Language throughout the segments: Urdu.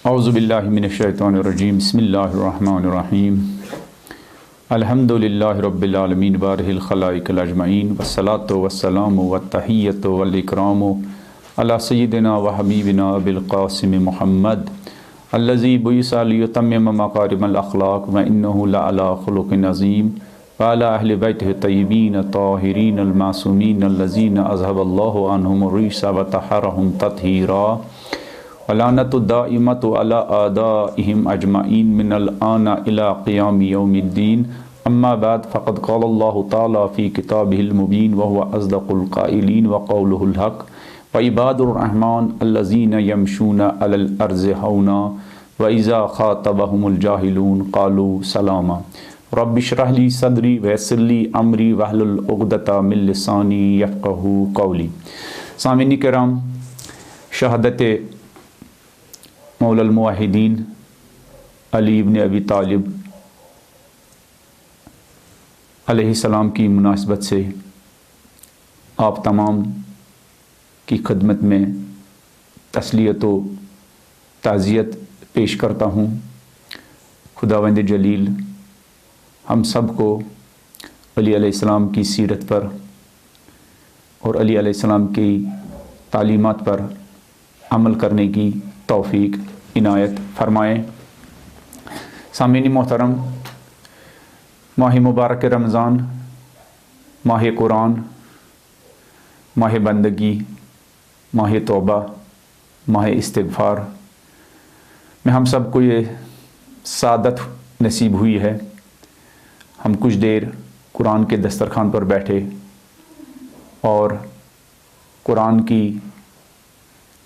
اعوذ باللہ من الشیطان الرجیم بسم اللہ الرحمن الرحیم الحمدللہ رب العالمین بارہ الخلائق الاجمعین والصلاة والسلام والتحیۃ والاکرام علی سیدنا و حبیبنا ابی القاسم محمد الذی بعث لیتمم مکارم الاخلاق وانہ لعلی خلق عظیم وعلی اہل بیتہ الطیبین الطاہرین المعصومین الذین اذھب اللہ عنہم الرجس وطہرہم تطہیرا ولعنۃ الدائمۃ علی اعدائہم اجمعین من الآن الی قیام یوم الدین اما بعد فقد قال اللہ تعالی فی کتابہ المبین وهو اصدق القائلین وقولہ الحق وعباد الرحمن الذین یمشون علی الارض ہونا واذا خاطبہم الجاہلون قالوا سلاما رب اشرح لی صدری ویسر لی امری واحلل عقدۃ من لسانی یفقہوا قولی۔ سامعین کرام، شہادت مولا الموحدین علی ابن ابی طالب علیہ السلام کی مناسبت سے آپ تمام کی خدمت میں تسلیت و تعزیت پیش کرتا ہوں۔ خداوند جلیل ہم سب کو علی علیہ السلام کی سیرت پر اور علی علیہ السلام کی تعلیمات پر عمل کرنے کی توفیق عنایت فرمائیں۔ سامعین محترم، ماہ مبارک رمضان، ماہ قرآن، ماہ بندگی، ماہ توبہ، ماہ استغفار میں ہم سب کو یہ سعادت نصیب ہوئی ہے، ہم کچھ دیر قرآن کے دسترخوان پر بیٹھے اور قرآن کی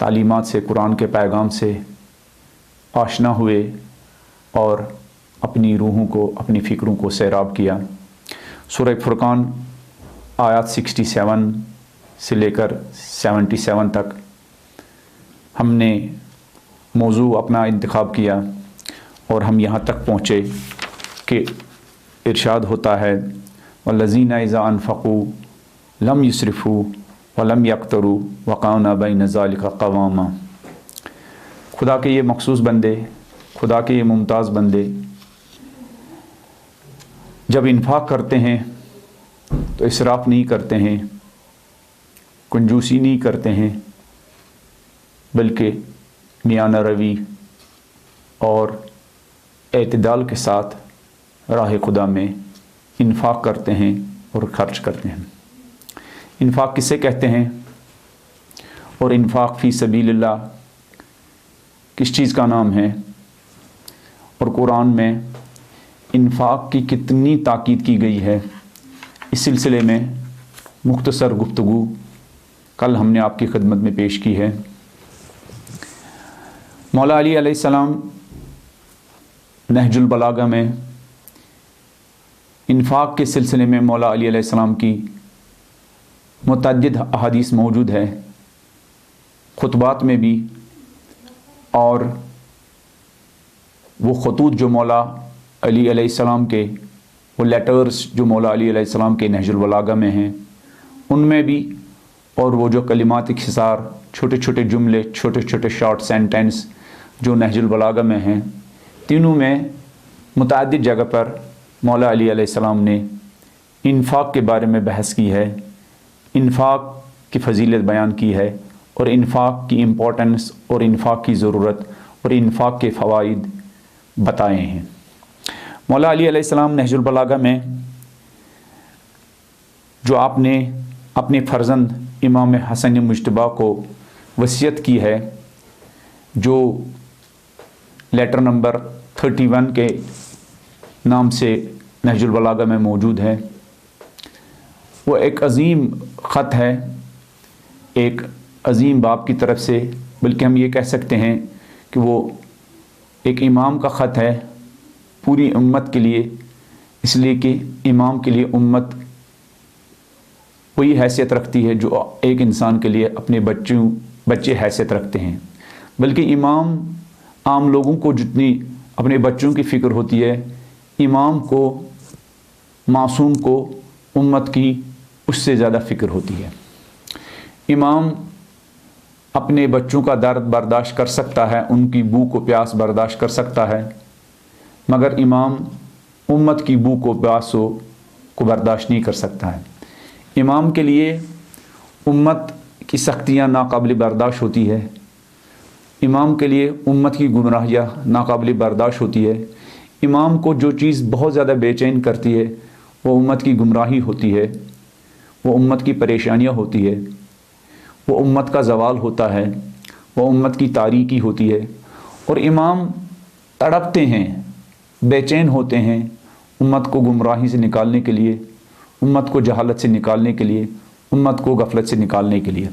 تعلیمات سے، قرآن کے پیغام سے آشنا ہوئے اور اپنی روحوں کو، اپنی فکروں کو سیراب کیا۔ سورہ فرقان آیات 67 سے لے کر 77 تک ہم نے موضوع اپنا انتخاب کیا اور ہم یہاں تک پہنچے کہ ارشاد ہوتا ہے وَالَّذِينَ إِذَا أَنفَقُوا لَمْ يُسْرِفُوا وَلَمْ يَقْتُرُوا وَكَانَ بَيْنَ ذَلِكَ قَوَامًا۔ خدا کے یہ مخصوص بندے، خدا کے یہ ممتاز بندے جب انفاق کرتے ہیں تو اسراف نہیں کرتے ہیں، کنجوسی نہیں کرتے ہیں، بلکہ میانہ روی اور اعتدال کے ساتھ راہ خدا میں انفاق کرتے ہیں اور خرچ کرتے ہیں۔ انفاق کسے کہتے ہیں اور انفاق فی سبیل اللہ کس چیز کا نام ہے، اور قرآن میں انفاق کی کتنی تاکید کی گئی ہے، اس سلسلے میں مختصر گفتگو کل ہم نے آپ کی خدمت میں پیش کی ہے۔ مولا علی علیہ السلام نہج البلاغہ میں انفاق کے سلسلے میں مولا علی علیہ السلام کی متعدد احادیث موجود ہے، خطبات میں بھی، اور وہ خطوط جو مولا علی علیہ السلام کے، وہ لیٹرز جو مولا علی علیہ السلام کے نہج البلاغہ میں ہیں ان میں بھی، اور وہ جو کلمات اختصار، چھوٹے چھوٹے جملے، چھوٹے چھوٹے شارٹ سینٹنس جو نہج البلاغہ میں ہیں، تینوں میں متعدد جگہ پر مولا علی علیہ السلام نے انفاق کے بارے میں بحث کی ہے، انفاق کی فضیلت بیان کی ہے، اور انفاق کی امپورٹنس اور انفاق کی ضرورت اور انفاق کے فوائد بتائے ہیں۔ مولا علی علیہ السلام نہج البلاغہ میں جو آپ نے اپنے فرزند امام حسن مجتبیٰ کو وصیت کی ہے، جو لیٹر نمبر 31 کے نام سے نہج البلاغہ میں موجود ہے، وہ ایک عظیم خط ہے، ایک عظیم باپ کی طرف سے، بلکہ ہم یہ کہہ سکتے ہیں کہ وہ ایک امام کا خط ہے پوری امت کے لیے، اس لیے کہ امام کے لیے امت وہی حیثیت رکھتی ہے جو ایک انسان کے لیے اپنے بچے حیثیت رکھتے ہیں، بلکہ امام عام لوگوں کو جتنی اپنے بچوں کی فکر ہوتی ہے، امام کو، معصوم کو امت کی اس سے زیادہ فکر ہوتی ہے۔ امام اپنے بچوں کا درد برداشت کر سکتا ہے، ان کی بھوک و پیاس برداشت کر سکتا ہے، مگر امام امت کی بھوک و پیاس کو برداشت نہیں کر سکتا ہے۔ امام کے لیے امت کی سختیاں ناقابل برداشت ہوتی ہے، امام کے لیے امت کی گمراہیاں ناقابل برداشت ہوتی ہے۔ امام کو جو چیز بہت زیادہ بے چین کرتی ہے وہ امت کی گمراہی ہوتی ہے، وہ امت کی پریشانیاں ہوتی ہے، وہ امت کا زوال ہوتا ہے، وہ امت کی تاریکی ہوتی ہے، اور امام تڑپتے ہیں، بے چین ہوتے ہیں امت کو گمراہی سے نکالنے کے لیے، امت کو جہالت سے نکالنے کے لیے، امت کو غفلت سے نکالنے کے لیے۔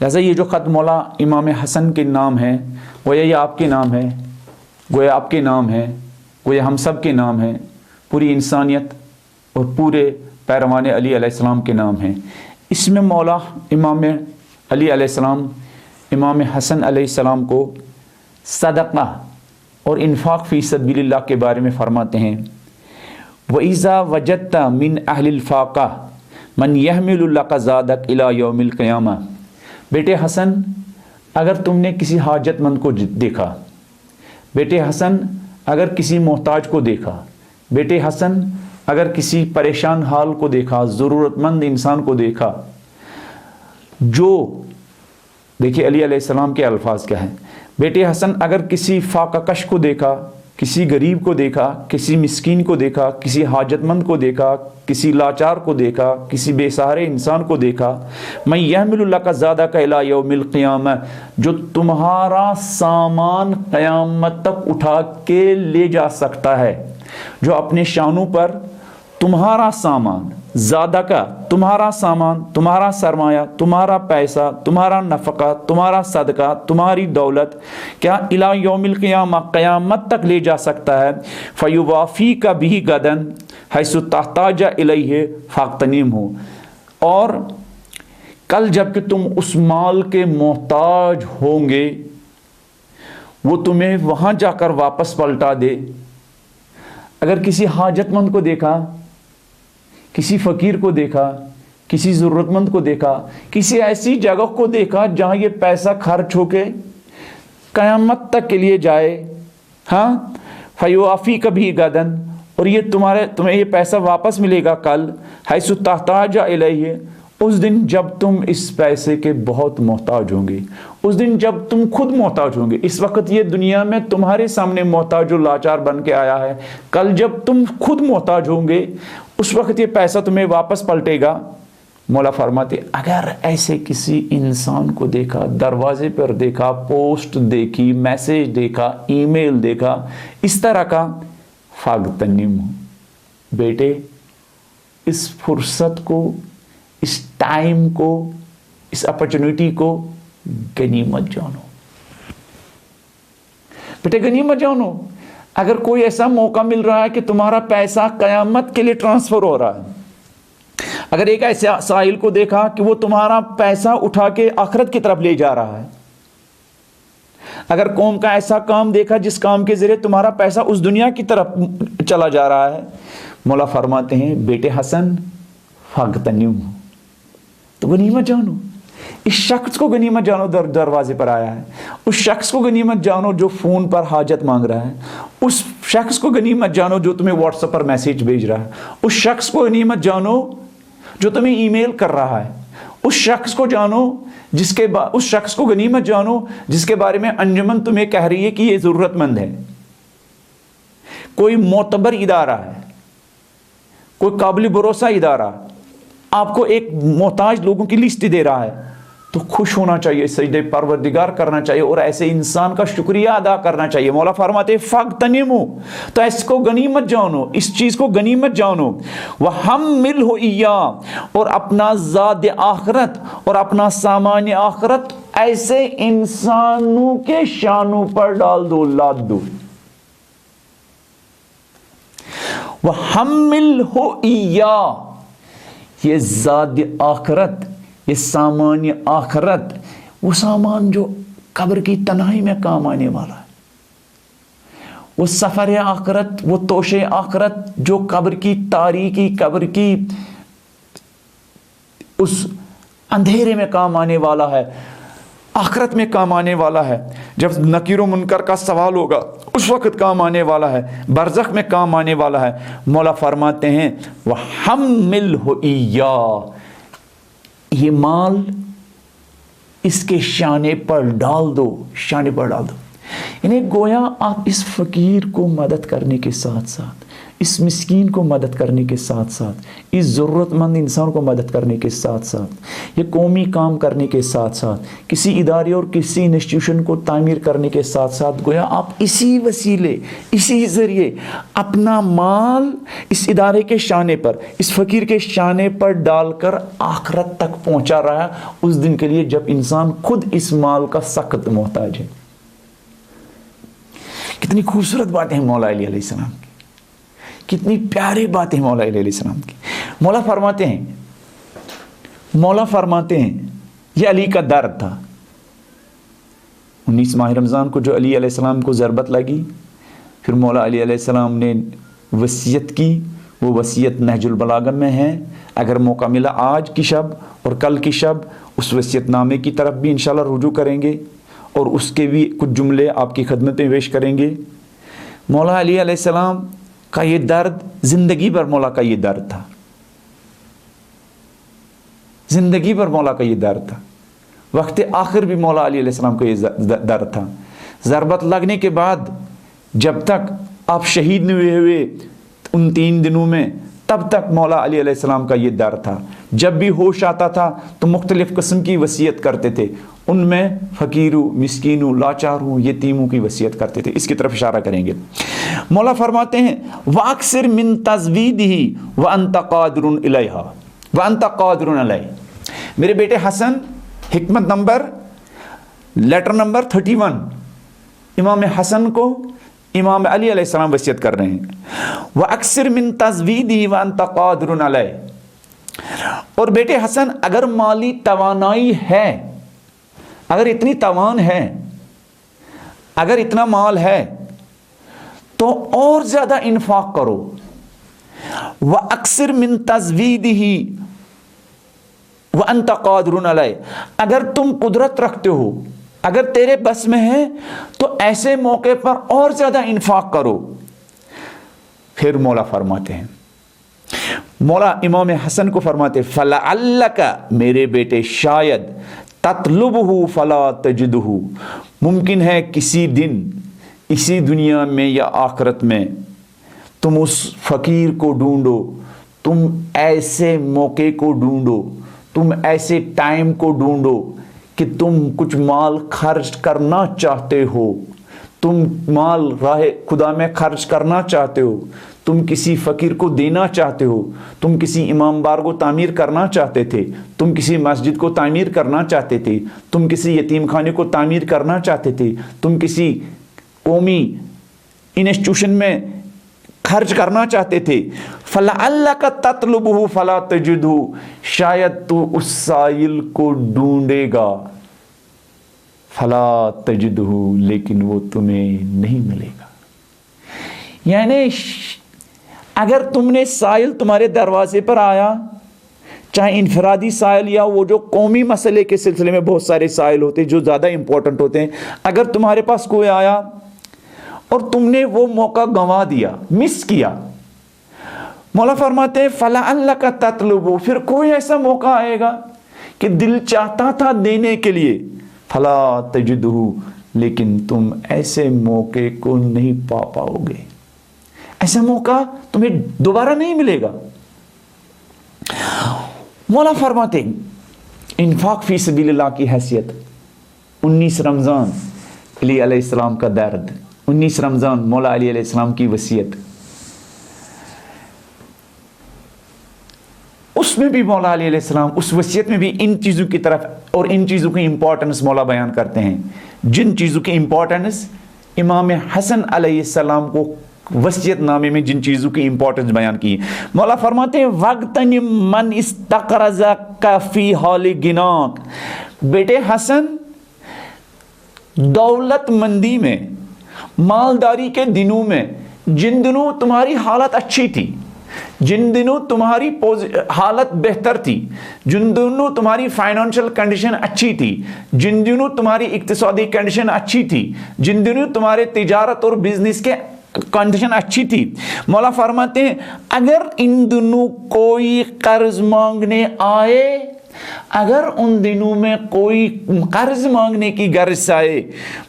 لہذا یہ جو خط مولا امام حسن کے نام ہے، گویا یہ آپ کے نام ہے، گویا آپ کے نام ہے، گویا ہم سب کے نام ہے، پوری انسانیت اور پورے پیروان علی علیہ السلام کے نام ہیں۔ اس میں مولا امام علی علیہ السلام امام حسن علیہ السلام کو صدقہ اور انفاق فی سبیل اللہ کے بارے میں فرماتے ہیں، وَإِذَا وَجَدْتَ مِنْ أَهْلِ الْفَاقَةِ مَنْ يَحْمِلُ لَكَ زَادَكَ إِلَى يَوْمِ الْقِيَامَةِ۔ بیٹے حسن، اگر تم نے کسی حاجت مند کو دیکھا، بیٹے حسن اگر کسی محتاج کو دیکھا، بیٹے حسن اگر کسی پریشان حال کو دیکھا، ضرورت مند انسان کو دیکھا، جو دیکھیے علی علیہ السلام کے الفاظ کیا ہیں، بیٹے حسن اگر کسی فاقہ کش کو دیکھا، کسی غریب کو دیکھا، کسی مسکین کو دیکھا، کسی حاجت مند کو دیکھا، کسی لاچار کو دیکھا، کسی بے سہارے انسان کو دیکھا، میں یحمل لک زادک الی یوم القیامہ، جو تمہارا سامان قیامت تک اٹھا کے لے جا سکتا ہے، جو اپنے شانوں پر تمہارا سامان، زیادہ کا تمہارا سامان، تمہارا سرمایہ، تمہارا پیسہ، تمہارا نفقہ، تمہارا صدقہ، تمہاری دولت کیا الی یوم القیامہ قیامت تک لے جا سکتا ہے، فیوافیک بہ غدا حیث تحتاج الیہ فاغتنمہ، اور کل جب کہ تم اس مال کے محتاج ہوں گے وہ تمہیں وہاں جا کر واپس پلٹا دے۔ اگر کسی حاجت مند کو دیکھا، کسی فقیر کو دیکھا، کسی ضرورت مند کو دیکھا، کسی ایسی جگہ کو دیکھا جہاں یہ پیسہ خرچ ہو کے قیامت تک کے لیے جائے، ہاں، فیوافیک بہ غدا، اور یہ تمہیں یہ پیسہ واپس ملے گا کل، حیث تحتاج الیہ، اس دن جب تم اس پیسے کے بہت محتاج ہوں گے، اس دن جب تم خود محتاج ہوں گے۔ اس وقت یہ دنیا میں تمہارے سامنے محتاج و لاچار بن کے آیا ہے، کل جب تم خود محتاج ہوں گے اس وقت یہ پیسہ تمہیں واپس پلٹے گا۔ مولا فرماتے اگر ایسے کسی انسان کو دیکھا، دروازے پر دیکھا، پوسٹ دیکھی، میسیج دیکھا، ای میل دیکھا، اس طرح کا، فاغتنم، بیٹے اس فرصت کو، اس ٹائم کو، اس اپرچونٹی کو غنیمت جانو، بیٹے غنیمت جانو۔ اگر کوئی ایسا موقع مل رہا ہے کہ تمہارا پیسہ قیامت کے لیے ٹرانسفر ہو رہا ہے، اگر ایک ایسے سائل کو دیکھا کہ وہ تمہارا پیسہ اٹھا کے آخرت کی طرف لے جا رہا ہے، اگر قوم کا ایسا کام دیکھا جس کام کے ذریعے تمہارا پیسہ اس دنیا کی طرف چلا جا رہا ہے، مولا فرماتے ہیں بیٹے حسن فاغتنم، تو غنیمت جانو، اس شخص کو غنیمت جانو دروازے پر آیا ہے، اس شخص کو غنیمت جانو جو فون پر حاجت مانگ رہا ہے، اس شخص کو غنیمت جانو جو تمہیں واٹس ایپ پر میسیج بھیج رہا ہے، اس شخص کو غنیمت جانو جو تمہیں ای میل کر رہا ہے، اس شخص کو جانو اس شخص کو غنیمت جانو جس کے بارے میں انجمن تمہیں کہہ رہی ہے کہ یہ ضرورت مند ہے۔ کوئی معتبر ادارہ ہے، کوئی قابل بھروسہ ادارہ آپ کو ایک محتاج لوگوں کی لسٹ دے رہا ہے تو خوش ہونا چاہیے، سجدہ پروردگار کرنا چاہیے اور ایسے انسان کا شکریہ ادا کرنا چاہیے۔ مولا فرماتے فاغتنموا، تو اس کو غنیمت جانو، اس چیز کو غنیمت جانو، وحملہ ایاہ، اور اپنا زاد آخرت اور اپنا سامان آخرت ایسے انسانوں کے شانوں پر ڈال دو، لاد دو۔ وحملہ ایاہ، یہ زاد آخرت، یہ سامان آخرت، وہ سامان جو قبر کی تنہائی میں کام آنے والا ہے، وہ سفر آخرت، وہ توش آخرت جو قبر کی تاریکی، قبر کی اس اندھیرے میں کام آنے والا ہے، آخرت میں کام آنے والا ہے، جب نکیر و منکر کا سوال ہوگا اس وقت کام آنے والا ہے، برزخ میں کام آنے والا ہے۔ مولا فرماتے ہیں وَحَمِّلْهُ إِيَّا، یہ مال اس کے شانے پر ڈال دو، شانے پر ڈال دو۔ یعنی گویا آپ اس فقیر کو مدد کرنے کے ساتھ ساتھ، اس مسکین کو مدد کرنے کے ساتھ ساتھ، اس ضرورت مند انسان کو مدد کرنے کے ساتھ ساتھ، یہ قومی کام کرنے کے ساتھ ساتھ، کسی ادارے اور کسی انسٹیٹیوشن کو تعمیر کرنے کے ساتھ ساتھ، گویا آپ اسی وسیلے، اسی ذریعے اپنا مال اس ادارے کے شانے پر، اس فقیر کے شانے پر ڈال کر آخرت تک پہنچا رہا ہے، اس دن کے لیے جب انسان خود اس مال کا سخت محتاج ہے۔ کتنی خوبصورت باتیں ہیں مولا علی علیہ السلام کی، کتنی پیاری باتیں ہیں مولا علی علیہ السلام کی۔ مولا فرماتے ہیں یہ علی کا درد تھا۔ 19 ماہ رمضان کو جو علی علیہ السلام کو ضربت لگی، پھر مولا علی علیہ السلام نے وصیت کی، وہ وصیت نہج البلاغہ میں ہے، اگر موقع ملا آج کی شب اور کل کی شب اس وصیت نامے کی طرف بھی انشاءاللہ رجوع کریں گے اور اس کے بھی کچھ جملے آپ کی خدمت میں پیش کریں گے۔ مولا علی علیہ السلام کا یہ درد زندگی بھر مولا کا یہ درد تھا، زندگی بھر مولا کا یہ درد تھا، وقت آخر بھی مولا علی علیہ السلام کو یہ درد تھا۔ ضربت لگنے کے بعد جب تک آپ شہید نہیں ہوئے ان 3 دنوں میں، تب تک مولا علی علیہ السلام کا یہ درد تھا۔ جب بھی ہوش آتا تھا تو مختلف قسم کی وصیت کرتے تھے، ان میں فقیروں، مسکینوں، لاچاروں، یتیموں کی وصیت کرتے تھے۔ اس کی طرف اشارہ کریں گے۔ مولا فرماتے ہیں وَأَكْثِرْ مِن تَزْوِيدِهِ وَأَنْتَ قَادِرٌ عَلَيْهَا وَأَنْتَ قَادِرٌ عَلَيْهِ۔ میرے بیٹے حسن، حکمت نمبر، لیٹر نمبر 31، امام حسن کو امام علی علیہ السلام وصیت کر رہے ہیں۔ وَأَكْثِرْ مِن تَزْوِيدِهِ وَأَنْتَ قَادِرٌ عَلَيْهِ، اور بیٹے حسن اگر مالی توانائی ہے، اگر اتنی توان ہے، اگر اتنا مال ہے تو اور زیادہ انفاق کرو۔ وَأَكْثِرْ مِن تَزْوِيدِهِ وَأَنْتَ قَادِرٌ عَلَيْهِ، اگر تم قدرت رکھتے ہو، اگر تیرے بس میں ہے تو ایسے موقع پر اور زیادہ انفاق کرو۔ پھر مولا فرماتے ہیں، مولا امام حسن کو فرماتے فَلَعَلَّكَ، میرے بیٹے شاید، تَطْلُبُهُ فَلَا تَجِدُهُ، ممکن ہے کسی دن اسی دنیا میں یا آخرت میں تم اس فقیر کو ڈھونڈو، تم ایسے موقع کو ڈھونڈو، تم ایسے ٹائم کو ڈھونڈو کہ تم کچھ مال خرچ کرنا چاہتے ہو، تم مال راہ خدا میں خرچ کرنا چاہتے ہو، تم کسی فقیر کو دینا چاہتے ہو، تم کسی امام بار کو تعمیر کرنا چاہتے تھے، تم کسی مسجد کو تعمیر کرنا چاہتے تھے، تم کسی یتیم خانے کو تعمیر کرنا چاہتے تھے، تم کسی قومی انسٹیٹیوشن میں خرچ کرنا چاہتے تھے۔ فَلَعَلَّكَ تَطْلُبُهُ فَلَا تَجِدُهُ، شاید تو اس سائل کو ڈھونڈے گا، فَلَا تَجِدُهُ، لیکن وہ تمہیں نہیں ملے گا۔ یعنی اگر تم نے سائل تمہارے دروازے پر آیا، چاہے انفرادی سائل یا وہ جو قومی مسئلے کے سلسلے میں بہت سارے سائل ہوتے ہیں جو زیادہ امپورٹنٹ ہوتے ہیں، اگر تمہارے پاس کوئی آیا اور تم نے وہ موقع گنوا دیا، مس کیا، مولا فرماتے ہیں فَلَعَلَّكَ تَطْلُبُ، پھر کوئی ایسا موقع آئے گا کہ دل چاہتا تھا دینے کے لیے، فَلَا تَجِدُهُ، لیکن تم ایسے موقع کو نہیں پا پاؤ گے، ایسا موقع تمہیں دوبارہ نہیں ملے گا۔ مولا فرماتے ہیں انفاق فی سبیل اللہ کی حیثیت 19 رمضان علی علیہ السلام کا درد، 19 رمضان مولا علی علیہ السلام کی وصیت، اس میں بھی مولا علی علیہ السلام اس وصیت میں بھی ان چیزوں کی طرف اور ان چیزوں کی امپورٹنس مولا بیان کرتے ہیں، جن چیزوں کی امپورٹنس امام حسن علیہ السلام کو وصیت نامے میں جن چیزوں کی امپورٹنس بیان کی۔ مولا فرماتے ہیں وَغْتَنِمْ مَنْ اسْتَقْرَزَكَ فِي حَالِ غِنَاكَ، بیٹے حسن دولت مندی میں، مالداری کے دنوں میں، جن دنوں تمہاری حالت اچھی تھی، جن دنوں تمہاری حالت بہتر تھی، جن دنوں تمہاری فائنانشل کنڈیشن اچھی تھی، جن دنوں تمہاری اقتصادی کنڈیشن اچھی تھی، جن دنوں تمہارے تجارت اور بزنس کے کنڈیشن اچھی تھی، مولا فرماتے ہیں اگر ان دنوں کوئی قرض مانگنے آئے، اگر ان دنوں میں کوئی قرض مانگنے کی غرض آئے،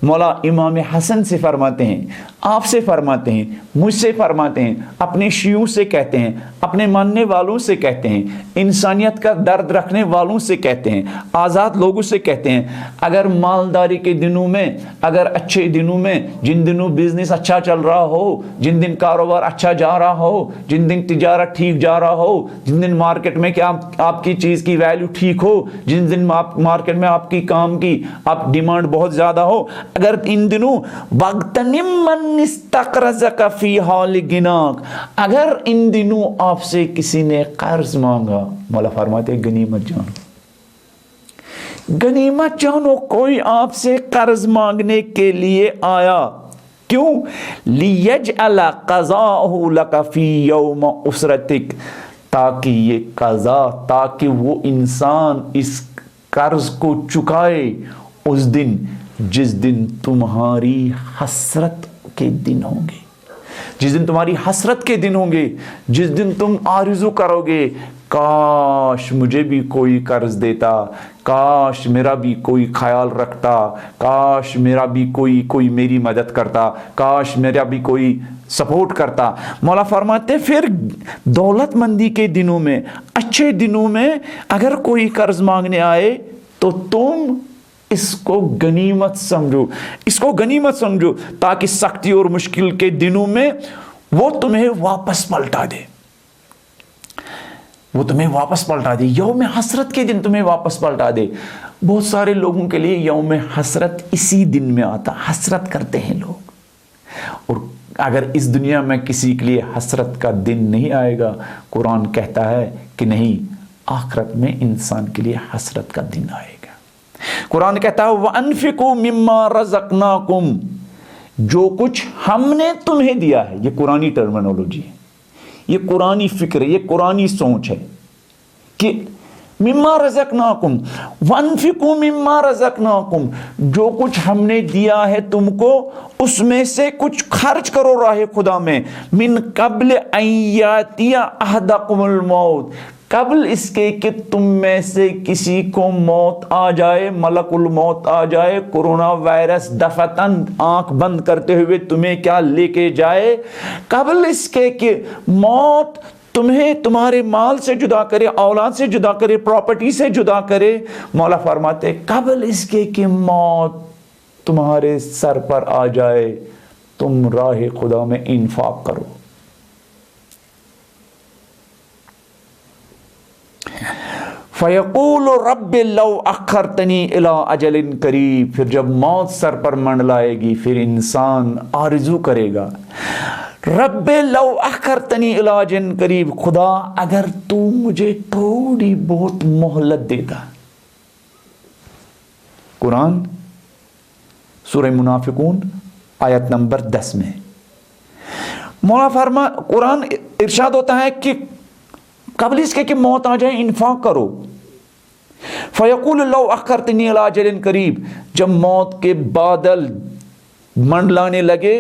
مولا امام حسن سے فرماتے ہیں، آپ سے فرماتے ہیں، مجھ سے فرماتے ہیں، اپنے شیوعوں سے کہتے ہیں، اپنے ماننے والوں سے کہتے ہیں، انسانیت کا درد رکھنے والوں سے کہتے ہیں، آزاد لوگوں سے کہتے ہیں، اگر مالداری کے دنوں میں، اگر اچھے دنوں میں، جن دنوں بزنس اچھا چل رہا ہو، جن دن کاروبار اچھا جا رہا ہو، جن دن تجارت ٹھیک جا رہا ہو، جن دن مارکیٹ میں کہ آپ کی چیز کی ویلیو ٹھیک ہو، جن دن مارکیٹ میں آپ کی کام کی آپ ڈیمانڈ بہت زیادہ ہو، اگر ان دنوں وَغْتَنِمْ مَنْ اسْتَقْرَزَكَ فِي حَالِ غِنَاكَ، اگر ان دنوں آپ سے کسی نے قرض مانگا، مولا فرماتے غنیمت جانو، غنیمت جانو، کوئی آپ سے قرض مانگنے کے لیے آیا، کیوں؟ لِيَجْعَلَ قَضَاءَهُ لَكَ فِي يَوْمَ عُسْرَتِكَ، تاکہ یہ قضا، تاکہ وہ انسان اس قرض کو چکائے اس دن جس دن تمہاری حسرت کے دن ہوں گے، جس دن تمہاری حسرت کے دن ہوں گے، جس دن تم آرزو کرو گے کاش مجھے بھی کوئی قرض دیتا، کاش میرا بھی کوئی خیال رکھتا، کاش میرا بھی کوئی میری مدد کرتا، کاش میرا بھی کوئی سپورٹ کرتا۔ مولا فرماتے پھر دولت مندی کے دنوں میں، اچھے دنوں میں اگر کوئی قرض مانگنے آئے تو تم اس کو غنیمت سمجھو، اس کو غنیمت سمجھو، تاکہ سختی اور مشکل کے دنوں میں وہ تمہیں واپس پلٹا دے، وہ تمہیں واپس پلٹا دے، یوم حسرت کے دن تمہیں واپس پلٹا دے۔ بہت سارے لوگوں کے لیے یوم حسرت اسی دن میں آتا، حسرت کرتے ہیں لوگ، اور اگر اس دنیا میں کسی کے لیے حسرت کا دن نہیں آئے گا، قرآن کہتا ہے کہ نہیں، آخرت میں انسان کے لیے حسرت کا دن آئے گا۔ قرآن کہتا ہے وَأَنفِقُوا مِمَّا رَزَقْنَاكُمْ، جو کچھ ہم نے تمہیں دیا ہے، یہ قرآنی ٹرمینولوجی ہے، یہ قرآنی فکر ہے، یہ قرآنی سوچ ہے کہ مما رزقناکم وانفقوا مما رزقناکم، جو کچھ ہم نے دیا ہے تم کو اس میں سے کچھ خرچ کرو راہ خدا میں، من قبل ان یاتی احدکم الموت، قبل اس کے کہ تم میں سے کسی کو موت آ جائے، ملک الموت آ جائے، کورونا وائرس دفتن آنکھ بند کرتے ہوئے تمہیں کیا لے کے جائے، قبل اس کے کہ موت تمہیں تمہارے مال سے جدا کرے، اولاد سے جدا کرے، پراپرٹی سے جدا کرے، مولا فرماتے قبل اس کے کہ موت تمہارے سر پر آ جائے تم راہ خدا میں انفاق کرو۔ فَيَقُولُ رَبِّ لَوْ أَخَّرْتَنِي إِلَىٰ أَجَلٍ قَرِيبٍ، پھر جب موت سر پر منڈلائے گی پھر انسان آرزو کرے گا، رب لو اخرتنی الی اجل قریب، خدا اگر تو مجھے تھوڑی بہت مہلت دیتا۔ قرآن سورہ منافقون آیت نمبر 10 میں مولا قرآن ارشاد ہوتا ہے کہ قبل اس کے کہ موت آ جائے انفاق کرو۔ فیقول لو اخرتنی الی اجل قریب، جب موت کے بادل منڈلانے لگے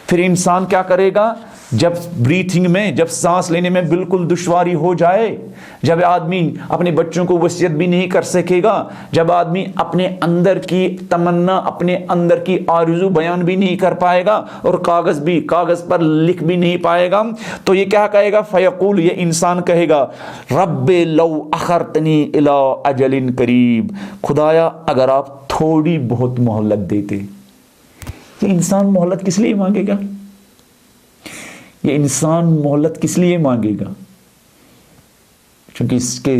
پھر انسان کیا کرے گا؟ جب بریتھنگ میں، جب سانس لینے میں بالکل دشواری ہو جائے، جب آدمی اپنے بچوں کو وصیت بھی نہیں کر سکے گا، جب آدمی اپنے اندر کی تمنا، اپنے اندر کی آرزو بیان بھی نہیں کر پائے گا اور کاغذ پر لکھ بھی نہیں پائے گا، تو یہ کیا کہے گا؟ فیقول، یہ انسان کہے گا، رب لو اخرتنی الی اجل قریب، خدایا اگر آپ تھوڑی بہت مہلت دیتے۔ یہ انسان مہلت کس لیے مانگے گا؟ یہ انسان مہلت کس لیے مانگے گا؟ چونکہ اس کے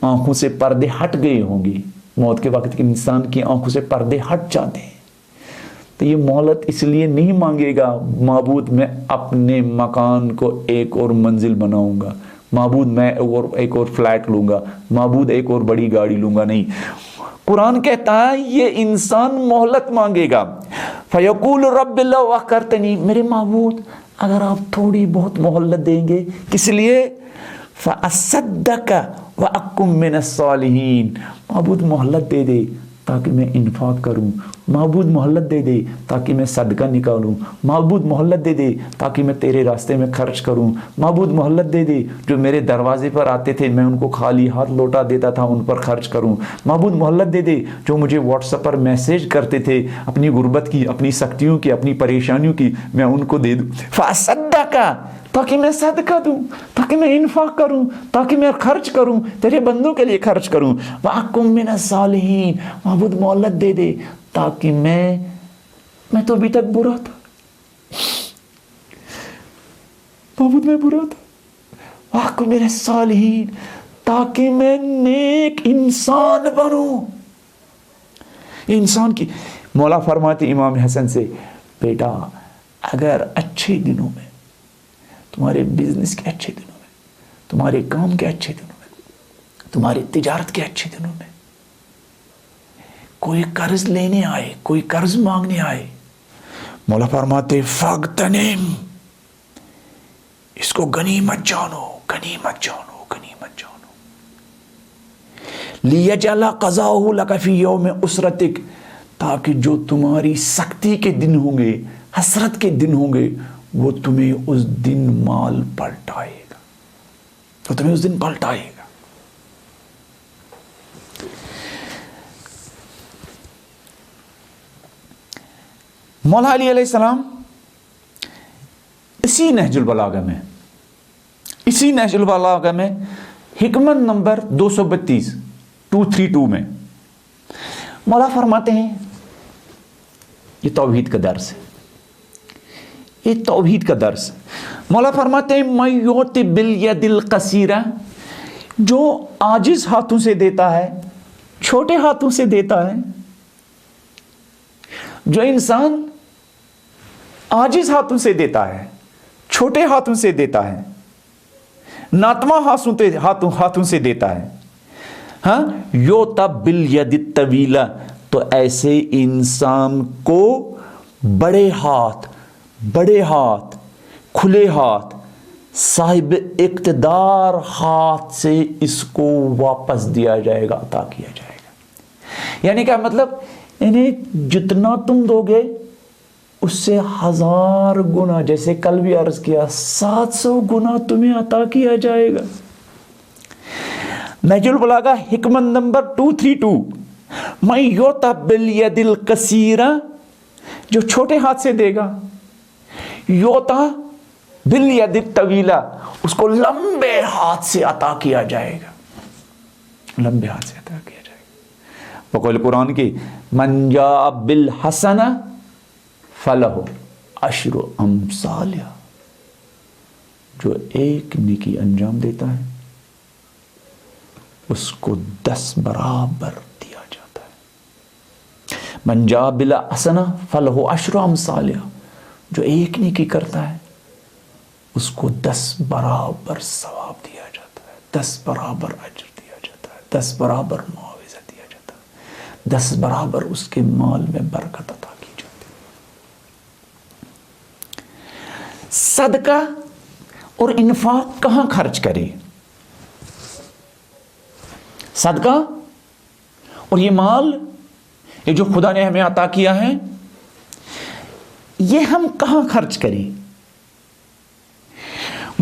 آنکھوں سے پردے ہٹ گئے ہوں گے، موت کے وقت کے انسان کی آنکھوں سے پردے ہٹ جاتے ہیں، تو یہ مہلت اس لیے نہیں مانگے گا معبود میں اپنے مکان کو ایک اور منزل بناؤں گا، معبود میں ایک اور فلیٹ لوں گا، معبود ایک اور بڑی گاڑی لوں گا، نہیں۔ قرآن کہتا ہے یہ انسان مہلت مانگے گا۔ فیقول رب لو اخرتنی، میرے معبود اگر آپ تھوڑی بہت مہلت دیں گے، کس لیے؟ فاصدق واکن من الصالحین، معبود مہلت دے دے تاکہ میں انفاق کروں، معبود مہلت دے دے تاکہ میں صدقہ نکالوں، معبود مہلت دے دے تاکہ میں تیرے راستے میں خرچ کروں، معبود مہلت دے دے جو میرے دروازے پر آتے تھے میں ان کو خالی ہاتھ لوٹا دیتا تھا ان پر خرچ کروں، معبود مہلت دے دے جو مجھے واٹس ایپ پر میسیج کرتے تھے اپنی غربت کی، اپنی سختیوں کی، اپنی پریشانیوں کی، میں ان کو دے دوں، فاصدق، تاکہ میں صدقہ دوں، تاکہ میں انفاق کروں، تاکہ میں خرچ کروں، تیرے بندوں کے لیے خرچ کروں، وَأَكُن مِّنَ الصَّالِحِينَ، معبود مہلت دے دے تاکہ میں تو ابھی تک برا تھا، معبود میں برا تھا، وَأَكُن مِّنَ الصَّالِحِينَ، تاکہ میں نیک انسان بنوں۔ انسان کی مولا فرماتے امام حسن سے، بیٹا اگر اچھے دنوں میں، تمہارے بزنس کے اچھے دنوں میں، تمہارے کام کے اچھے دنوں میں، تمہاری تجارت کے اچھے دنوں میں کوئی قرض لینے آئے، کوئی قرض مانگنے آئے، مولا فرماتے فاغتنم، اس کو غنیمت جانو، غنیمت جانو، غنیمت جانو، لیجعل قضاءہ لک فی یوم اسرتک، تاکہ جو تمہاری سختی کے دن ہوں گے، حسرت کے دن ہوں گے، وہ تمہیں اس دن مال پلٹائے گا، وہ تمہیں اس دن پلٹائے گا۔ مولا علی علیہ السلام اسی نہج البلاغہ میں حکمت نمبر 232 میں مولا فرماتے ہیں، یہ توحید کا درس ہے، یہ توحید کا درس۔ مولا فرماتے ہیں مَن یُعْطِ بِالْیَدِ الْقَصِیرَةِ، جو عاجز ہاتھوں سے دیتا ہے، چھوٹے ہاتھوں سے دیتا ہے، جو انسان عاجز ہاتھوں سے دیتا ہے، چھوٹے ہاتھوں سے دیتا ہے، ناتواں ہاتھوں سے دیتا ہے، ہاں، یُعْطَ بِالْیَدِ الطَّوِیلَةِ، تو ایسے انسان کو بڑے ہاتھ، کھلے ہاتھ، صاحب اقتدار ہاتھ سے اس کو واپس دیا جائے گا، عطا کیا جائے گا۔ یعنی کیا مطلب؟ یعنی جتنا تم دو گے اس سے 1000 گنا، جیسے کل بھی عرض کیا، 700 گنا تمہیں عطا کیا جائے گا۔ نہج البلاغہ حکمت نمبر 232، مَن یُعْطَ بِالْیَدِ الْقَصِیرَةِ، جو چھوٹے ہاتھ سے دے گا، یُعْطَ بِالْیَدِ الطَّوِیلَةِ، اس کو لمبے ہاتھ سے عطا کیا جائے گا، لمبے ہاتھ سے عطا کیا جائے گا۔ بقول قرآن کی مَن جَاءَ بِالْحَسَنَةِ فَلَهُ عَشْرُ أَمْثَالِهَا، جو ایک نیکی انجام دیتا ہے اس کو 10 برابر دیا جاتا ہے۔ مَن جَاءَ بِالْحَسَنَةِ فَلَهُ عَشْرُ أَمْثَالِهَا، جو ایک نیکی کرتا ہے اس کو 10 برابر ثواب دیا جاتا ہے، 10 برابر اجر دیا جاتا ہے، 10 برابر معاوضہ دیا جاتا ہے، 10 برابر اس کے مال میں برکت عطا کی جاتی ہے۔ صدقہ اور انفاق کہاں خرچ کرے؟ صدقہ اور یہ مال، یہ جو خدا نے ہمیں عطا کیا ہے، یہ ہم کہاں خرچ کریں؟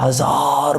1000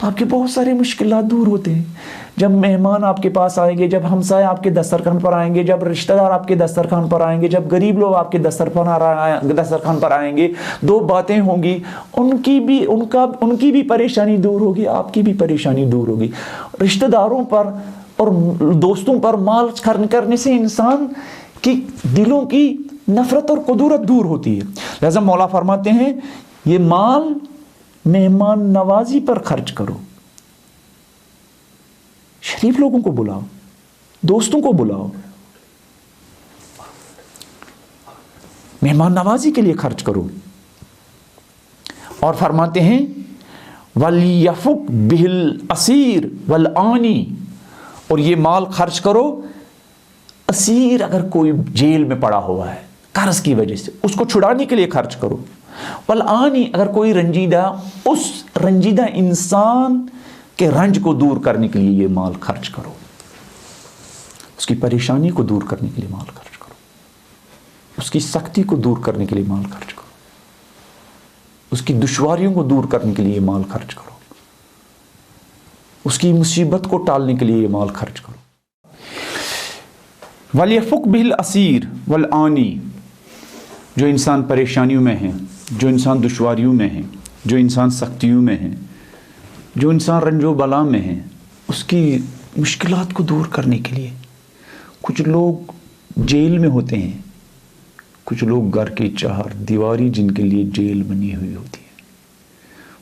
تو آپ کے بہت سارے مشکلات دور ہوتے ہیں. جب مہمان آپ کے پاس آئیں گے، جب ہمسائے آپ کے دسترخوان پر آئیں گے، جب رشتہ دار آپ کے دسترخوان پر آئیں گے، جب غریب لوگ آپ کے دسترخوان پر آئیں گے، دو باتیں ہوں گی، ان کی بھی پریشانی دور ہوگی، آپ کی بھی پریشانی دور ہوگی. رشتہ داروں پر اور دوستوں پر مال خرچ کرنے سے انسان کی دلوں کی نفرت اور قدورت دور ہوتی ہے. لہذا مولا فرماتے ہیں یہ مال مہمان نوازی پر خرچ کرو، شریف لوگوں کو بلاؤ، دوستوں کو بلاؤ، مہمان نوازی کے لیے خرچ کرو. اور فرماتے ہیں وَلْيَفُقْ بِهِ الْأَسِيرُ وَالْآنِ، اور یہ مال خرچ کرو اسیر، اگر کوئی جیل میں پڑا ہوا ہے قرض کی وجہ سے، اس کو چھڑانے کے لیے خرچ کرو. وَالْآنِ، اگر کوئی رنجیدہ، اس رنجیدہ انسان کے رنج کو دور کرنے کے لیے یہ مال خرچ کرو، اس کی پریشانی کو دور کرنے کے لیے مال خرچ کرو، اس کی سختی کو دور کرنے کے لیے مال خرچ کرو، اس کی دشواریوں کو دور کرنے کے لیے مال خرچ کرو، اس کی مصیبت کو ٹالنے کے لیے یہ مال خرچ کرو. وَلْيَفُقْ بِهِ الْأَسِيرُ وَالْآنِ، جو انسان پریشانیوں میں ہیں، جو انسان دشواریوں میں ہیں، جو انسان سختیوں میں ہیں، جو انسان رنج و بلا میں ہیں، اس کی مشکلات کو دور کرنے کے لیے. کچھ لوگ جیل میں ہوتے ہیں، کچھ لوگ گھر کی چہار دیواری جن کے لیے جیل بنی ہوئی ہوتی ہے.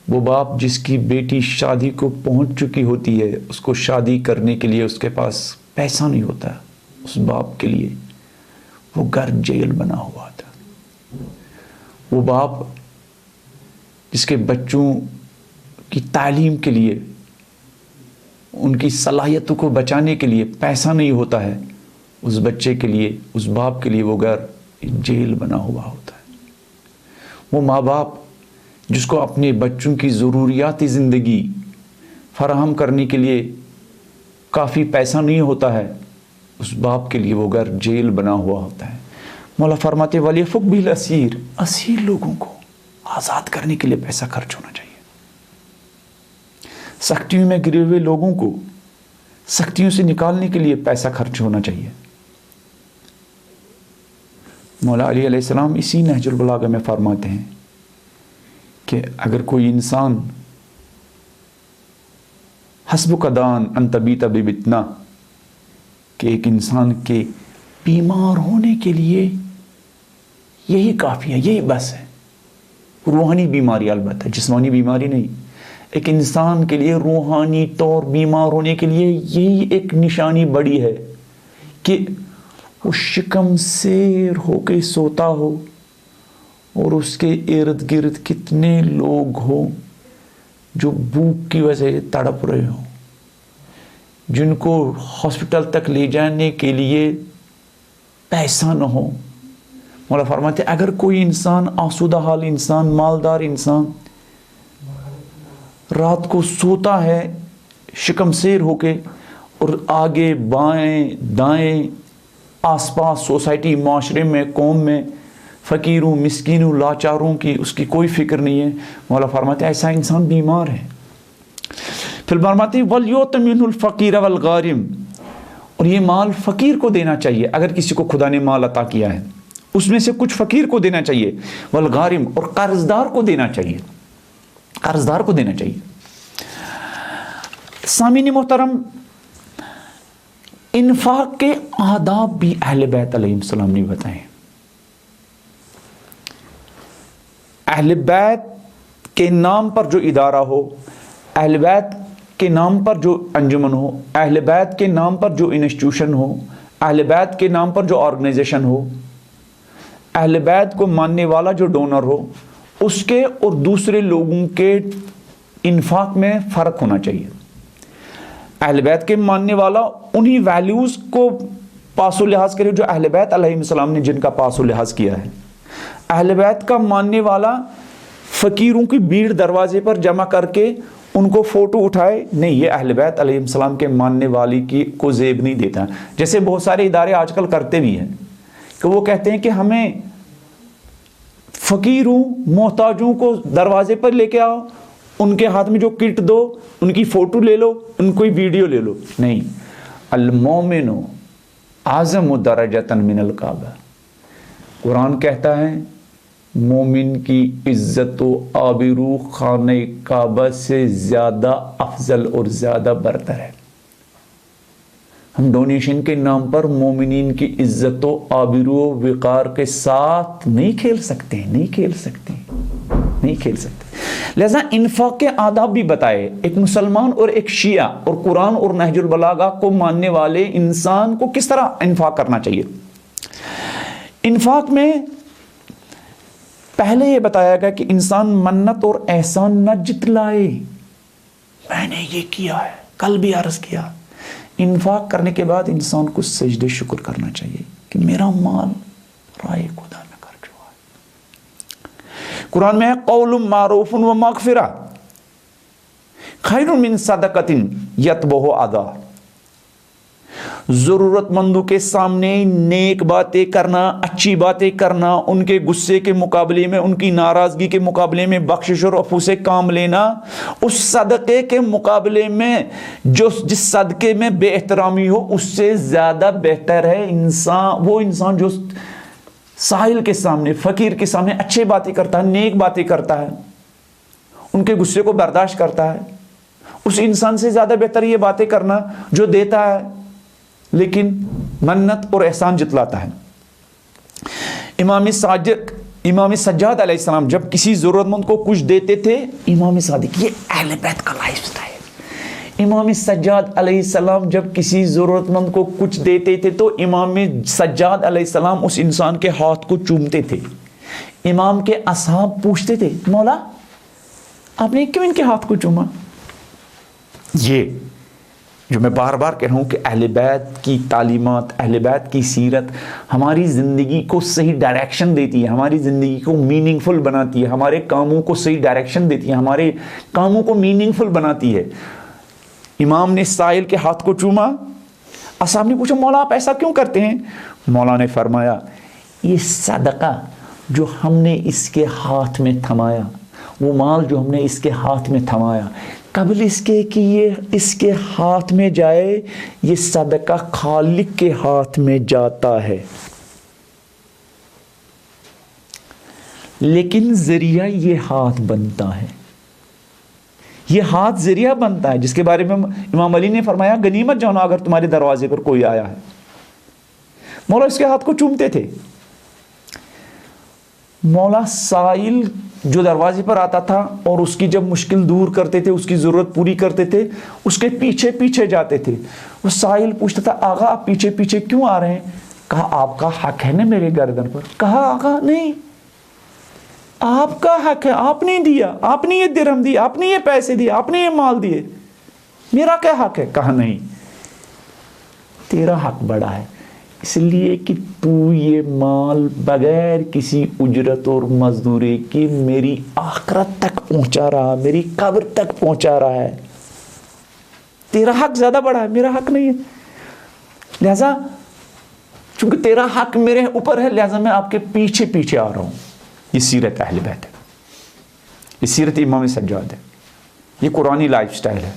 وہ باپ جس کی بیٹی شادی کو پہنچ چکی ہوتی ہے، اس کو شادی کرنے کے لیے اس کے پاس پیسہ نہیں ہوتا، اس باپ کے لیے وہ گھر جیل بنا ہوا تھا. وہ باپ جس کے بچوں کی تعلیم کے لیے، ان کی صلاحیتوں کو بچانے کے لیے پیسہ نہیں ہوتا ہے، اس بچے کے لیے، اس باپ کے لیے وہ گھر جیل بنا ہوا ہوتا ہے. وہ ماں باپ جس کو اپنے بچوں کی ضروریاتی زندگی فراہم کرنے کے لیے کافی پیسہ نہیں ہوتا ہے، اس باپ کے لیے وہ گھر جیل بنا ہوا ہوتا ہے. مولا فرماتے وَلْيَفُقْ بِهِ الْأَسِيرُ، اسیر لوگوں کو آزاد کرنے کے لیے پیسہ خرچ ہونا چاہیے. سختیوں میں گرے ہوئے لوگوں کو سختیوں سے نکالنے کے لیے پیسہ خرچ ہونا چاہیے. مولا علی علیہ السلام اسی نہج البلاغہ میں فرماتے ہیں کہ اگر کوئی انسان حسبک دان ان تبیت ببطنہ، کہ ایک انسان کے بیمار ہونے کے لیے یہی کافی ہے، یہی بس ہے. روحانی بیماری، البتہ جسمانی بیماری نہیں. ایک انسان کے لیے روحانی طور بیمار ہونے کے لیے یہی ایک نشانی بڑی ہے کہ وہ شکم سیر ہو کے سوتا ہو اور اس کے ارد گرد کتنے لوگ ہوں جو بھوک کی وجہ سے تڑپ رہے ہوں، جن کو ہاسپٹل تک لے جانے کے لیے پیسہ نہ ہو. مولا فرماتے اگر کوئی انسان آسودہ حال انسان، مالدار انسان رات کو سوتا ہے شکم سیر ہو کے، اور آگے بائیں دائیں آس پاس سوسائٹی، معاشرے میں، قوم میں فقیروں، مسکینوں، لاچاروں کی اس کی کوئی فکر نہیں ہے، مولا فرماتے ایسا انسان بیمار ہے. پھر فرماتے وَلْيُؤْتَ مِنْهُ الْفَقِيرَ وَالْغَارِمَ، اور یہ مال فقیر کو دینا چاہیے. اگر کسی کو خدا نے مال عطا کیا ہے اس میں سے کچھ فقیر کو دینا چاہیے. والغارم، اور قرضدار کو دینا چاہیے، قرضدار کو دینا چاہیے. سامعین محترم، انفاق کے آداب بھی اہل بیت علیہ السلام نے بتائے. اہل بیت کے نام پر جو ادارہ ہو، اہل بیت کے نام پر جو انجمن ہو، اہل بیت کے نام پر جو انسٹیٹیوشن ہو، اہل بیت کے نام پر جو آرگنائزیشن ہو، اہل بیت کو ماننے والا جو ڈونر ہو، اس کے اور دوسرے لوگوں کے انفاق میں فرق ہونا چاہیے. اہل بیت کے ماننے والا انہی ویلیوز کو پاس و لحاظ کرے جو اہل بیت علیہ السلام نے جن کا پاس و لحاظ کیا ہے. اہل بیت کا ماننے والا فقیروں کی بھیڑ دروازے پر جمع کر کے ان کو فوٹو اٹھائے نہیں، یہ اہل بیت علیہ السلام کے ماننے والی کی کو زیب نہیں دیتا. جیسے بہت سارے ادارے آج کل کرتے بھی ہیں کہ وہ کہتے ہیں کہ ہمیں فقیروں محتاجوں کو دروازے پر لے کے آؤ ان کے ہاتھ میں جو کٹ دو، ان کی فوٹو لے لو، ان کوئی ویڈیو لے لو، نہیں. المومن اعظم درجۃ من الکعبہ. قرآن کہتا ہے مومن کی عزت و آبرو خانہ کعبہ سے زیادہ افضل اور زیادہ برتر ہے. ہم ڈونیشن کے نام پر مومنین کی عزت و آبرو و وقار کے ساتھ نہیں کھیل سکتے، نہیں کھیل سکتے، نہیں کھیل سکتے. لہذا انفاق کے آداب بھی بتائے. ایک مسلمان اور ایک شیعہ اور قرآن اور نہج البلاغہ کو ماننے والے انسان کو کس طرح انفاق کرنا چاہیے. انفاق میں پہلے یہ بتایا گیا کہ انسان منت اور احسان نہ جتلائے. میں نے یہ کیا ہے، کل بھی عرض کیا. انفاق کرنے کے بعد انسان کو سجدہ شکر کرنا چاہیے کہ میرا مال رائے خدا میں خرچ ہوا ہے. قرآن میں ہے قول معروف و مغفرہ خیر من صدقۃ یتبعہ اذی. ضرورت مندوں کے سامنے نیک باتیں کرنا، اچھی باتیں کرنا، ان کے غصے کے مقابلے میں، ان کی ناراضگی کے مقابلے میں بخشش اور عفو سے کام لینا، اس صدقے کے مقابلے میں جس صدقے میں بے احترامی ہو اس سے زیادہ بہتر ہے وہ انسان جو سائل کے سامنے، فقیر کے سامنے اچھی باتیں کرتا ہے، نیک باتیں کرتا ہے، ان کے غصے کو برداشت کرتا ہے. اس انسان سے زیادہ بہتر یہ باتیں کرنا جو دیتا ہے لیکن منت اور احسان جتلاتا ہے. امام سجاد علیہ السلام جب کسی ضرورت مند کو کچھ دیتے تھے، امام صادق، یہ اہل بیت کا لائف سٹائل. امام سجاد علیہ السلام جب کسی ضرورت مند کو کچھ دیتے تھے تو امام سجاد علیہ السلام اس انسان کے ہاتھ کو چومتے تھے. امام کے اصحاب پوچھتے تھے مولا آپ نے کیوں ان کے ہاتھ کو چوما. یہ جو میں بار بار کہہ رہا ہوں کہ اہل بیت کی تعلیمات، اہل بیت کی سیرت ہماری زندگی کو صحیح ڈائریکشن دیتی ہے، ہماری زندگی کو میننگ فل بناتی ہے، ہمارے کاموں کو صحیح ڈائریکشن دیتی ہے، ہمارے کاموں کو میننگ فل بناتی ہے. امام نے سائل کے ہاتھ کو چوما. اصحاب نے پوچھا مولا آپ ایسا کیوں کرتے ہیں. مولا نے فرمایا یہ صدقہ جو ہم نے اس کے ہاتھ میں تھمایا، وہ مال جو ہم نے اس کے ہاتھ میں تھمایا، قبل اس کے کہ یہ اس کے ہاتھ میں جائے، یہ صدقہ خالق کے ہاتھ میں جاتا ہے، لیکن ذریعہ یہ ہاتھ بنتا ہے. یہ ہاتھ ذریعہ بنتا ہے جس کے بارے میں امام علی نے فرمایا غنیمت جانا اگر تمہارے دروازے پر کوئی آیا ہے. مولا اس کے ہاتھ کو چومتے تھے. مولا سائل جو دروازے پر آتا تھا اور اس کی جب مشکل دور کرتے تھے، اس کی ضرورت پوری کرتے تھے، اس کے پیچھے پیچھے جاتے تھے. وہ سائل پوچھتا تھا آغا آپ پیچھے پیچھے کیوں آ رہے ہیں. کہا آپ کا حق ہے نا میرے گردن پر. کہا آغا نہیں، آپ کا حق ہے، آپ نے دیا، آپ نے یہ درہم دی، آپ نے یہ پیسے دیے، آپ نے یہ مال دیے، میرا کیا حق ہے. کہا نہیں، تیرا حق بڑا ہے، اس لیے کہ تو یہ مال بغیر کسی اجرت اور مزدوری کی میری آخرت تک پہنچا رہا، میری قبر تک پہنچا رہا ہے. تیرا حق زیادہ بڑا ہے، میرا حق نہیں ہے. لہذا چونکہ تیرا حق میرے اوپر ہے، لہذا میں آپ کے پیچھے پیچھے آ رہا ہوں. یہ سیرت اہل بیت ہے، یہ سیرت امام سجاد ہے، یہ قرآنی لائف سٹائل ہے،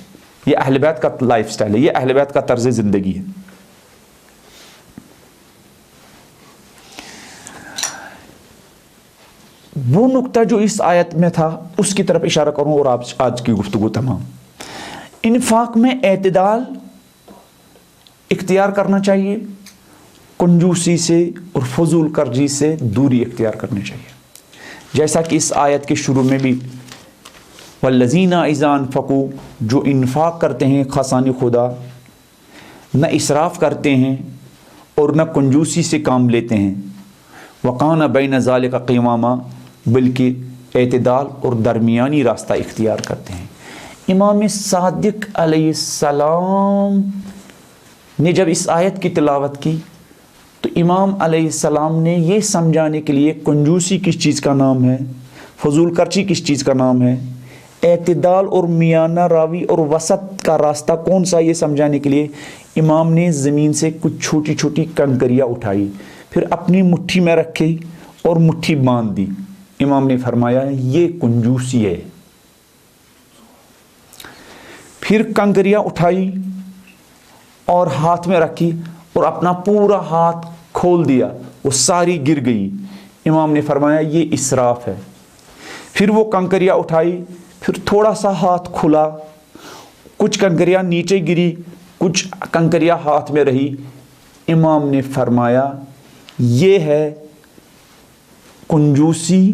یہ اہل بیت کا لائف سٹائل ہے، یہ اہل بیت کا طرز زندگی ہے. وہ نقطہ جو اس آیت میں تھا اس کی طرف اشارہ کروں اور آج کی گفتگو تمام. انفاق میں اعتدال اختیار کرنا چاہیے، کنجوسی سے اور فضول خرچی سے دوری اختیار کرنی چاہیے. جیسا کہ اس آیت کے شروع میں بھی والذین اذا انفقوا، جو انفاق کرتے ہیں خاصان خدا، نہ اسراف کرتے ہیں اور نہ کنجوسی سے کام لیتے ہیں، وقان بین ذالک قواما، بلکہ اعتدال اور درمیانی راستہ اختیار کرتے ہیں. امام صادق علیہ السلام نے جب اس آیت کی تلاوت کی تو امام علیہ السلام نے یہ سمجھانے کے لیے کنجوسی کس چیز کا نام ہے، فضول خرچی کس چیز کا نام ہے، اعتدال اور میانہ راوی اور وسط کا راستہ کون سا، یہ سمجھانے کے لیے امام نے زمین سے کچھ چھوٹی چھوٹی کنکریاں اٹھائی، پھر اپنی مٹھی میں رکھی اور مٹھی باندھ دی. امام نے فرمایا یہ کنجوسی ہے. پھر کنکریاں اٹھائی اور ہاتھ میں رکھی اور اپنا پورا ہاتھ کھول دیا، وہ ساری گر گئی۔ امام نے فرمایا یہ اسراف ہے۔ پھر وہ کنکریاں اٹھائی، پھر تھوڑا سا ہاتھ کھلا، کچھ کنکریاں نیچے گری، کچھ کنکریاں ہاتھ میں رہی۔ امام نے فرمایا یہ ہے کنجوسی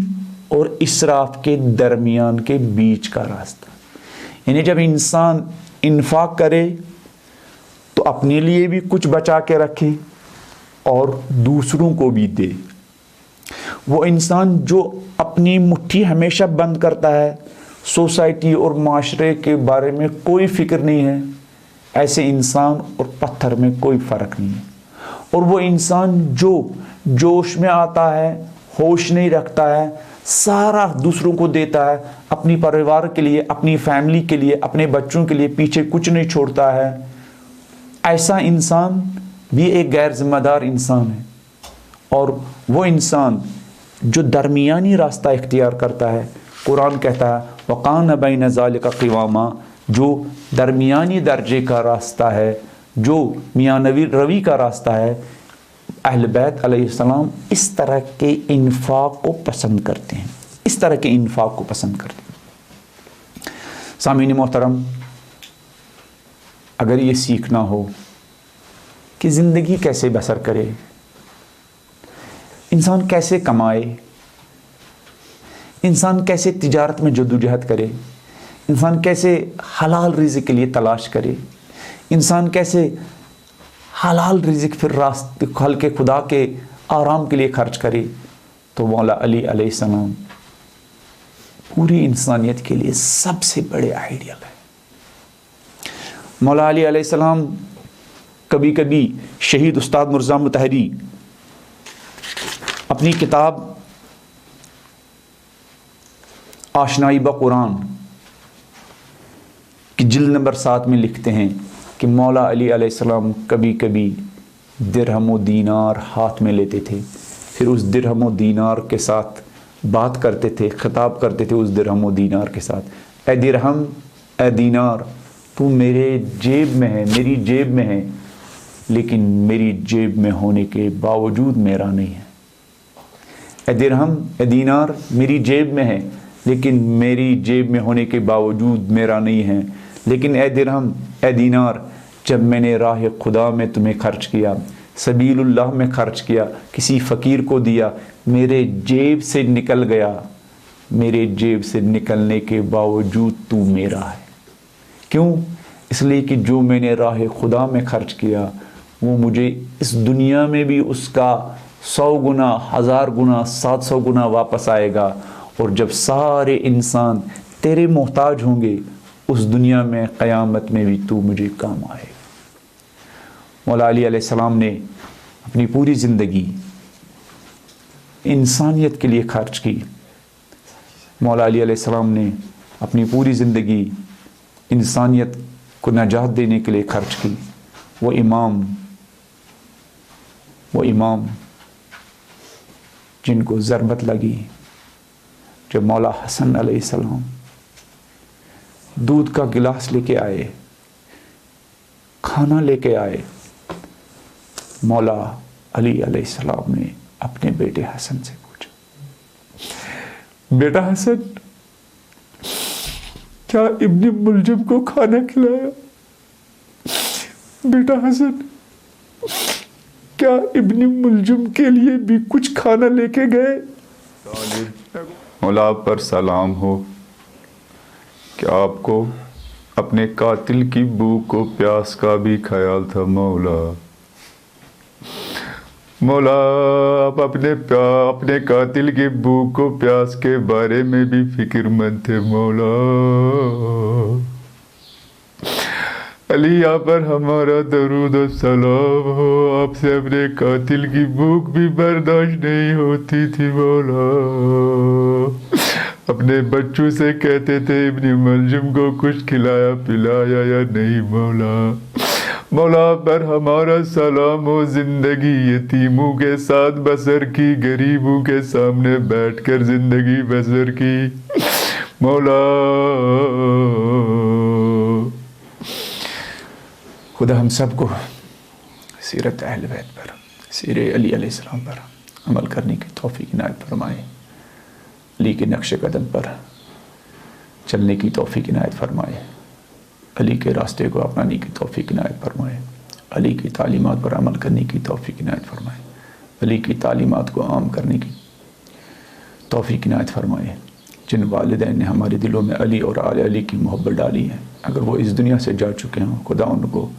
اور اسراف کے درمیان کے بیچ کا راستہ۔ یعنی جب انسان انفاق کرے تو اپنے لیے بھی کچھ بچا کے رکھے اور دوسروں کو بھی دے۔ وہ انسان جو اپنی مٹھی ہمیشہ بند کرتا ہے، سوسائٹی اور معاشرے کے بارے میں کوئی فکر نہیں ہے، ایسے انسان اور پتھر میں کوئی فرق نہیں ہے۔ اور وہ انسان جو جوش میں آتا ہے، ہوش نہیں رکھتا ہے، سارا دوسروں کو دیتا ہے، اپنی پریوار کے لیے، اپنی فیملی کے لیے، اپنے بچوں کے لیے پیچھے کچھ نہیں چھوڑتا ہے، ایسا انسان بھی ایک غیر ذمہ دار انسان ہے۔ اور وہ انسان جو درمیانی راستہ اختیار کرتا ہے، قرآن کہتا ہے وَقَانَ بَيْنَ ذَلِكَ قِوَامًا، جو درمیانی درجے کا راستہ ہے، جو میاں روی کا راستہ ہے، اہل بیت علیہ السلام اس طرح کے انفاق کو پسند کرتے ہیں، اس طرح کے انفاق کو پسند کرتے ہیں۔ سامعین محترم، اگر یہ سیکھنا ہو کہ زندگی کیسے بسر کرے، انسان کیسے کمائے، انسان کیسے تجارت میں جدوجہد کرے، انسان کیسے حلال رزق کے لیے تلاش کرے، انسان کیسے حلال رزق پھر راست خلق خدا کے آرام کے لیے خرچ کرے، تو مولا علی علیہ السلام پوری انسانیت کے لیے سب سے بڑے آئیڈیل ہے۔ مولا علی علیہ السلام کبھی کبھی شہید استاد مرزا مطہری اپنی کتاب آشنائی با قرآن کی جلد نمبر 7 میں لکھتے ہیں کہ مولا علی علیہ السلام کبھی کبھی درہم و دینار ہاتھ میں لیتے تھے، پھر اس درہم و دینار کے ساتھ بات کرتے تھے، خطاب کرتے تھے اس درہم و دینار کے ساتھ، اے درہم، اے دینار، تو میرے جیب میں ہے، میری جیب میں ہے، لیکن میری جیب میں ہونے کے باوجود میرا نہیں ہے۔ اے درہم، اے دینار، میری جیب میں ہے، لیکن میری جیب میں ہونے کے باوجود میرا نہیں ہے۔ لیکن اے درہم، اے دینار، جب میں نے راہ خدا میں تمہیں خرچ کیا، سبیل اللہ میں خرچ کیا، کسی فقیر کو دیا، میرے جیب سے نکل گیا، میرے جیب سے نکلنے کے باوجود تو میرا ہے۔ کیوں؟ اس لیے کہ جو میں نے راہ خدا میں خرچ کیا وہ مجھے اس دنیا میں بھی اس کا 100 گنا، 1000 گنا، 700 گنا واپس آئے گا، اور جب سارے انسان تیرے محتاج ہوں گے اس دنیا میں، قیامت میں بھی تو مجھے کام آئے گا۔ مولا علی علیہ السلام نے اپنی پوری زندگی انسانیت کے لیے خرچ کی۔ مولا علی علیہ السلام نے اپنی پوری زندگی انسانیت کو نجات دینے کے لیے خرچ کی۔ وہ امام جن کو ضربت لگی جب مولا حسن علیہ السلام دودھ کا گلاس لے کے آئے، کھانا لے کے آئے، مولا علی علیہ السلام نے اپنے بیٹے حسن سے پوچھا، بیٹا حسن، کیا ابن ملجم کو کھانا کھلایا؟ بیٹا حسن، کیا ابن ملجم کے لیے بھی کچھ کھانا لے کے گئے؟ مولا پر سلام ہو کہ آپ کو اپنے قاتل کی بھوک و پیاس کا بھی خیال تھا۔ مولا آپ اپنے قاتل کی بھوک و پیاس کے بارے میں بھی فکر مند تھے۔ مولا علی آپ پر ہمارا درود و سلام ہو، آپ سے اپنے قاتل کی بھوک بھی برداشت نہیں ہوتی تھی۔ مولا اپنے بچوں سے کہتے تھے ابن ملجم کو کچھ کھلایا پلایا یا نہیں؟ مولا پر ہمارا سلام ہو، زندگی یتیموں کے ساتھ بسر کی، غریبوں کے سامنے بیٹھ کر زندگی بسر کی۔ مولا خدا ہم سب کو سیرت اہل بیت پر، سیر علی علیہ السلام پر عمل کرنے کی توفیق عنایت فرمائے، علی کے نقش قدم پر چلنے کی توفیق عنایت فرمائے، علی کے راستے کو اپنانے کی توفیق عنایت فرمائے، علی کی تعلیمات پر عمل کرنے کی توفیق عنایت فرمائے، علی کی تعلیمات کو عام کرنے کی توفیق عنایت فرمائے۔ جن والدین نے ہمارے دلوں میں علی اور آل علی کی محبت ڈالی ہے، اگر وہ اس دنیا سے جا چکے ہوں، خدا ان کو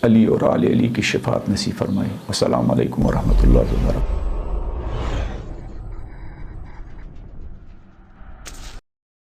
علی اور آل علی کی شفاعت نصیب فرمائے۔ السلام علیکم ورحمۃ اللہ وبرکاتہ۔